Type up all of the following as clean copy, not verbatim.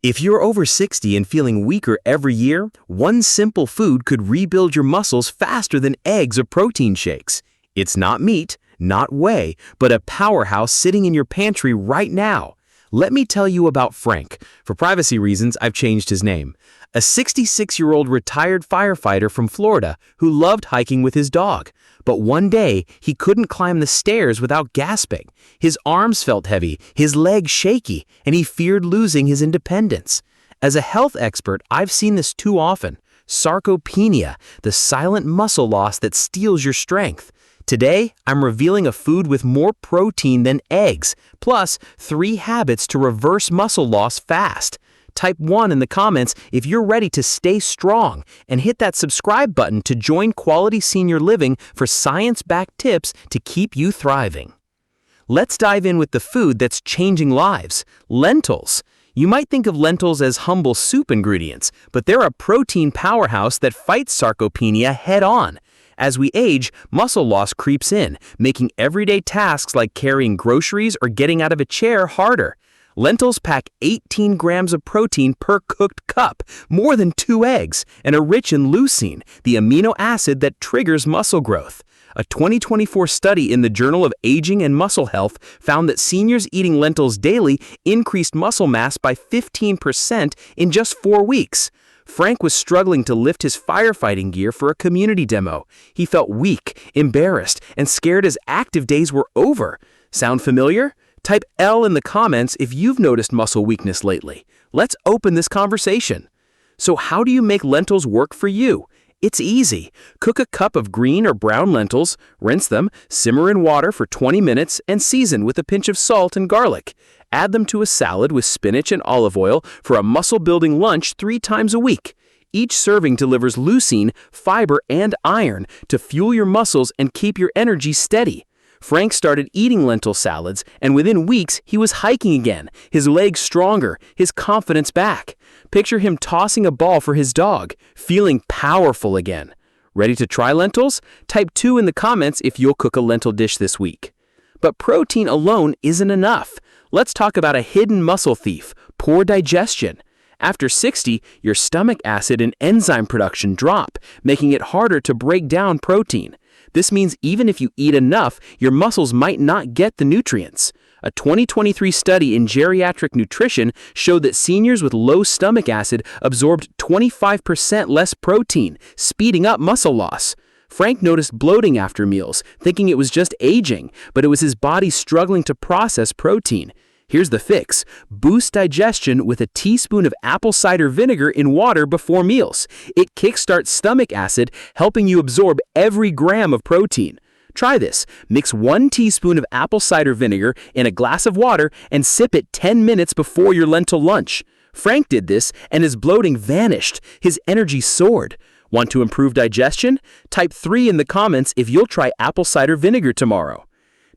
If you're over 60 and feeling weaker every year, one simple food could rebuild your muscles faster than eggs or protein shakes. It's not meat, not whey, but a powerhouse sitting in your pantry right now. Let me tell you about Frank. For privacy reasons, I've changed his name. A 66-year-old retired firefighter from Florida who loved hiking with his dog. But one day, he couldn't climb the stairs without gasping. His arms felt heavy, his legs shaky, and he feared losing his independence. As a health expert, I've seen this too often. Sarcopenia, the silent muscle loss that steals your strength. Today, I'm revealing a food with more protein than eggs, plus 3 habits to reverse muscle loss fast. Type 1 in the comments if you're ready to stay strong, and hit that subscribe button to join Quality Senior Living for science-backed tips to keep you thriving. Let's dive in with the food that's changing lives, lentils. You might think of lentils as humble soup ingredients, but they're a protein powerhouse that fights sarcopenia head-on. As we age, muscle loss creeps in, making everyday tasks like carrying groceries or getting out of a chair harder. Lentils pack 18 grams of protein per cooked cup, more than 2 eggs, and are rich in leucine, the amino acid that triggers muscle growth. A 2024 study in the Journal of Aging and Muscle Health found that seniors eating lentils daily increased muscle mass by 15% in just 4 weeks. Frank was struggling to lift his firefighting gear for a community demo. He felt weak, embarrassed, and scared his active days were over. Sound familiar? Type L in the comments if you've noticed muscle weakness lately. Let's open this conversation. So how do you make lentils work for you? It's easy. Cook a cup of green or brown lentils, rinse them, simmer in water for 20 minutes, and season with a pinch of salt and garlic. Add them to a salad with spinach and olive oil for a muscle-building lunch 3 times a week. Each serving delivers leucine, fiber, and iron to fuel your muscles and keep your energy steady. Frank started eating lentil salads, and within weeks, he was hiking again, his legs stronger, his confidence back. Picture him tossing a ball for his dog, feeling powerful again. Ready to try lentils? Type 2 in the comments if you'll cook a lentil dish this week. But protein alone isn't enough. Let's talk about a hidden muscle thief, poor digestion. After 60, your stomach acid and enzyme production drop, making it harder to break down protein. This means even if you eat enough, your muscles might not get the nutrients. A 2023 study in geriatric nutrition showed that seniors with low stomach acid absorbed 25% less protein, speeding up muscle loss. Frank noticed bloating after meals, thinking it was just aging, but it was his body struggling to process protein. Here's the fix. Boost digestion with a teaspoon of apple cider vinegar in water before meals. It kickstarts stomach acid, helping you absorb every gram of protein. Try this. Mix 1 teaspoon of apple cider vinegar in a glass of water and sip it 10 minutes before your lentil lunch. Frank did this and his bloating vanished. His energy soared. Want to improve digestion? Type 3 in the comments if you'll try apple cider vinegar tomorrow.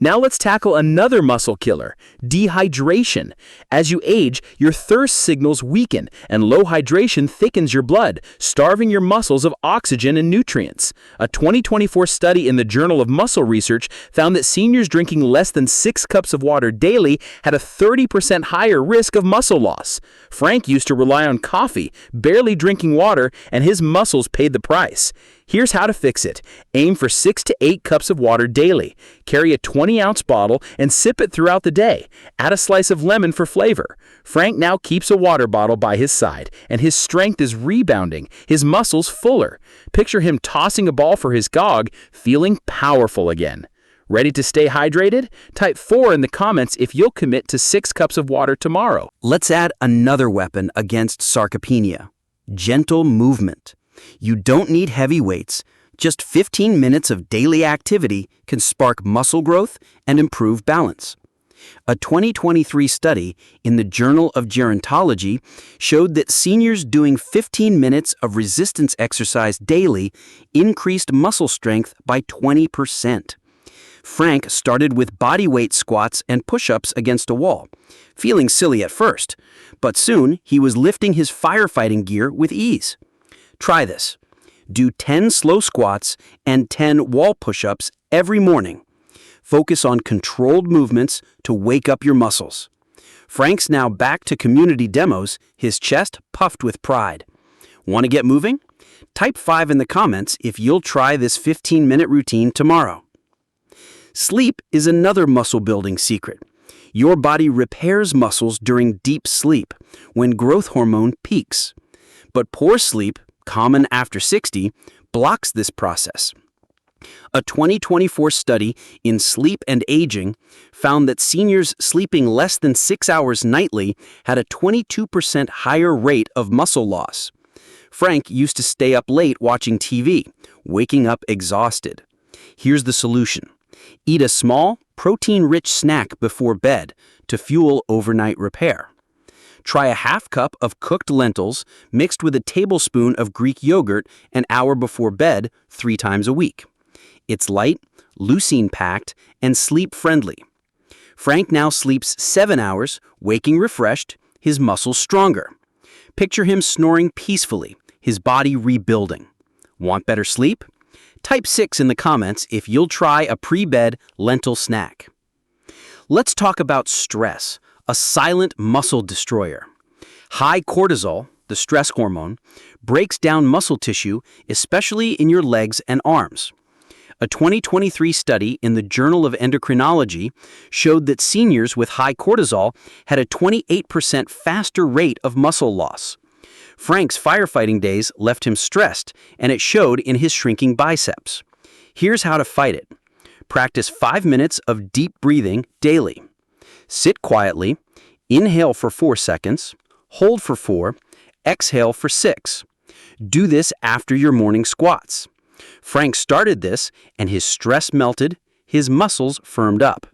Now let's tackle another muscle killer, dehydration. As you age, your thirst signals weaken, and low hydration thickens your blood, starving your muscles of oxygen and nutrients. A 2024 study in the Journal of Muscle Research found that seniors drinking less than 6 cups of water daily had a 30% higher risk of muscle loss. Frank used to rely on coffee, barely drinking water, and his muscles paid the price. Here's how to fix it. Aim for 6 to 8 cups of water daily. Carry a 20-ounce bottle and sip it throughout the day. Add a slice of lemon for flavor. Frank now keeps a water bottle by his side, and his strength is rebounding, his muscles fuller. Picture him tossing a ball for his dog, feeling powerful again. Ready to stay hydrated? Type 4 in the comments if you'll commit to 6 cups of water tomorrow. Let's add another weapon against sarcopenia: gentle movement. You don't need heavy weights. Just 15 minutes of daily activity can spark muscle growth and improve balance. A 2023 study in the Journal of Gerontology showed that seniors doing 15 minutes of resistance exercise daily increased muscle strength by 20%. Frank started with bodyweight squats and push-ups against a wall, feeling silly at first, but soon he was lifting his firefighting gear with ease. Try this. Do 10 slow squats and 10 wall push-ups every morning. Focus on controlled movements to wake up your muscles. Frank's now back to community demos, his chest puffed with pride. Want to get moving? Type 5 in the comments if you'll try this 15-minute routine tomorrow. Sleep is another muscle-building secret. Your body repairs muscles during deep sleep, when growth hormone peaks. But poor sleep, common after 60, blocks this process. A 2024 study in Sleep and Aging found that seniors sleeping less than 6 hours nightly had a 22% higher rate of muscle loss. Frank used to stay up late watching TV, waking up exhausted. Here's the solution. Eat a small, protein-rich snack before bed to fuel overnight repair. Try a half cup of cooked lentils mixed with a tablespoon of Greek yogurt an hour before bed 3 times a week. It's light, leucine-packed, and sleep-friendly. Frank now sleeps 7 hours, waking refreshed, his muscles stronger. Picture him snoring peacefully, his body rebuilding. Want better sleep? Type 6 in the comments if you'll try a pre-bed lentil snack. Let's talk about stress, a silent muscle destroyer. High cortisol, the stress hormone, breaks down muscle tissue, especially in your legs and arms. A 2023 study in the Journal of Endocrinology showed that seniors with high cortisol had a 28% faster rate of muscle loss. Frank's firefighting days left him stressed, and it showed in his shrinking biceps. Here's how to fight it. Practice 5 minutes of deep breathing daily. Sit quietly, inhale for 4 seconds, hold for 4, exhale for 6. Do this after your morning squats. Frank started this, and his stress melted, his muscles firmed up.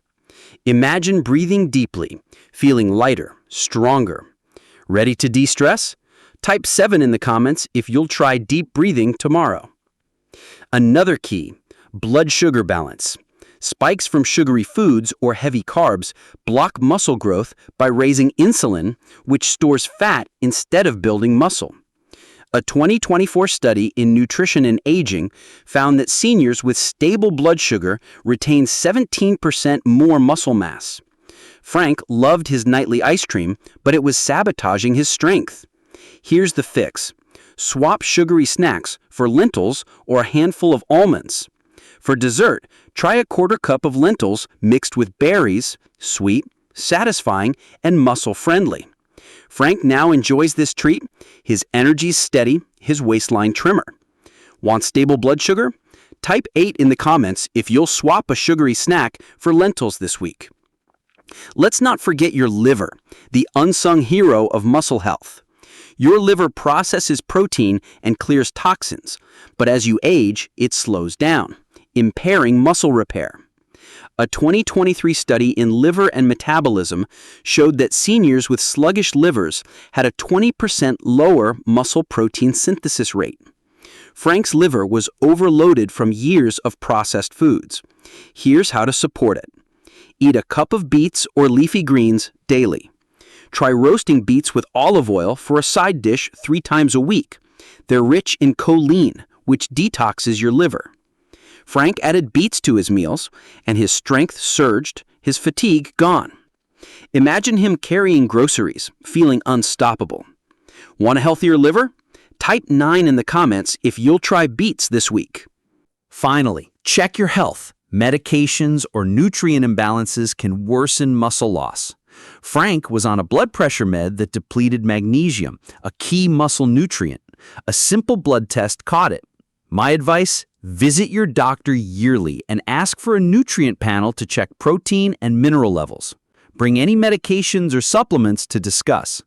Imagine breathing deeply, feeling lighter, stronger. Ready to de-stress? Type 7 in the comments if you'll try deep breathing tomorrow. Another key, blood sugar balance. Spikes from sugary foods or heavy carbs block muscle growth by raising insulin, which stores fat instead of building muscle. A 2024 study in Nutrition and Aging found that seniors with stable blood sugar retain 17% more muscle mass. Frank loved his nightly ice cream, but it was sabotaging his strength. Here's the fix. Swap sugary snacks for lentils or a handful of almonds. For dessert, try a 1/4 cup of lentils mixed with berries, sweet, satisfying, and muscle-friendly. Frank now enjoys this treat. His energy's steady, his waistline trimmer. Want stable blood sugar? Type 8 in the comments if you'll swap a sugary snack for lentils this week. Let's not forget your liver, the unsung hero of muscle health. Your liver processes protein and clears toxins, but as you age, it slows down, impairing muscle repair. A 2023 study in liver and metabolism showed that seniors with sluggish livers had a 20% lower muscle protein synthesis rate. Frank's liver was overloaded from years of processed foods. Here's how to support it. Eat a cup of beets or leafy greens daily. Try roasting beets with olive oil for a side dish 3 times a week. They're rich in choline, which detoxes your liver. Frank added beets to his meals, and his strength surged, his fatigue gone. Imagine him carrying groceries, feeling unstoppable. Want a healthier liver? Type 9 in the comments if you'll try beets this week. Finally, check your health. Medications or nutrient imbalances can worsen muscle loss. Frank was on a blood pressure med that depleted magnesium, a key muscle nutrient. A simple blood test caught it. My advice? Visit your doctor yearly and ask for a nutrient panel to check protein and mineral levels. Bring any medications or supplements to discuss.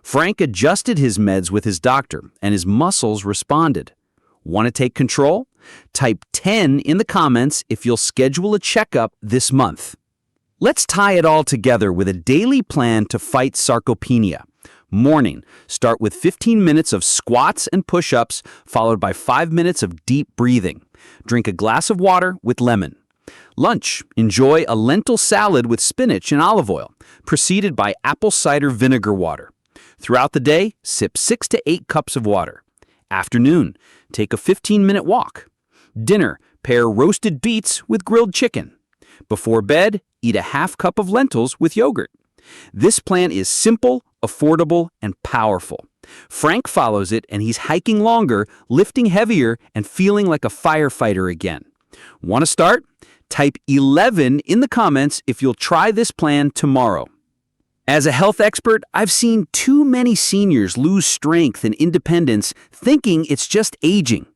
Frank adjusted his meds with his doctor, and his muscles responded. Want to take control? Type 10 in the comments if you'll schedule a checkup this month. Let's tie it all together with a daily plan to fight sarcopenia. Morning, start with 15 minutes of squats and push-ups, followed by 5 minutes of deep breathing. Drink a glass of water with lemon. Lunch, enjoy a lentil salad with spinach and olive oil, preceded by apple cider vinegar water. Throughout the day, sip 6 to 8 cups of water. Afternoon, take a 15-minute walk. Dinner, pair roasted beets with grilled chicken. Before bed, eat a half cup of lentils with yogurt. This plan is simple, affordable, and powerful. Frank follows it, and he's hiking longer, lifting heavier, and feeling like a firefighter again. Want to start? Type 11 in the comments if you'll try this plan tomorrow. As a health expert, I've seen too many seniors lose strength and independence thinking it's just aging.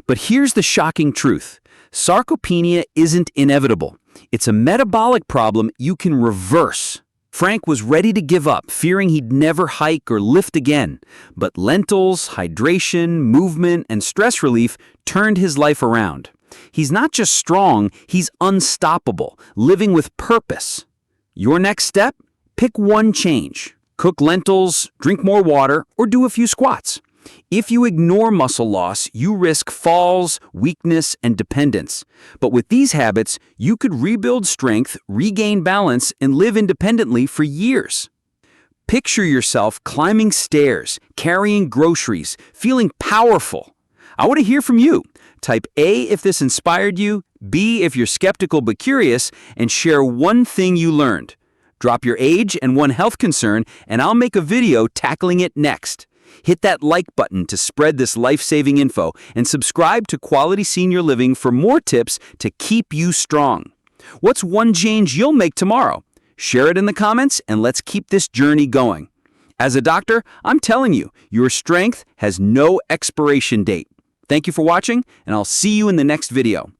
But here's the shocking truth. Sarcopenia isn't inevitable. It's a metabolic problem you can reverse. Frank was ready to give up, fearing he'd never hike or lift again. But lentils, hydration, movement, and stress relief turned his life around. He's not just strong, he's unstoppable, living with purpose. Your next step? Pick one change. Cook lentils, drink more water, or do a few squats. If you ignore muscle loss, you risk falls, weakness, and dependence. But with these habits, you could rebuild strength, regain balance, and live independently for years. Picture yourself climbing stairs, carrying groceries, feeling powerful. I want to hear from you. Type A if this inspired you, B if you're skeptical but curious, and share one thing you learned. Drop your age and one health concern, and I'll make a video tackling it next. Hit that like button to spread this life-saving info, and subscribe to Quality Senior Living for more tips to keep you strong. What's one change you'll make tomorrow? Share it in the comments, and let's keep this journey going. As a doctor, I'm telling you, your strength has no expiration date. Thank you for watching, and I'll see you in the next video.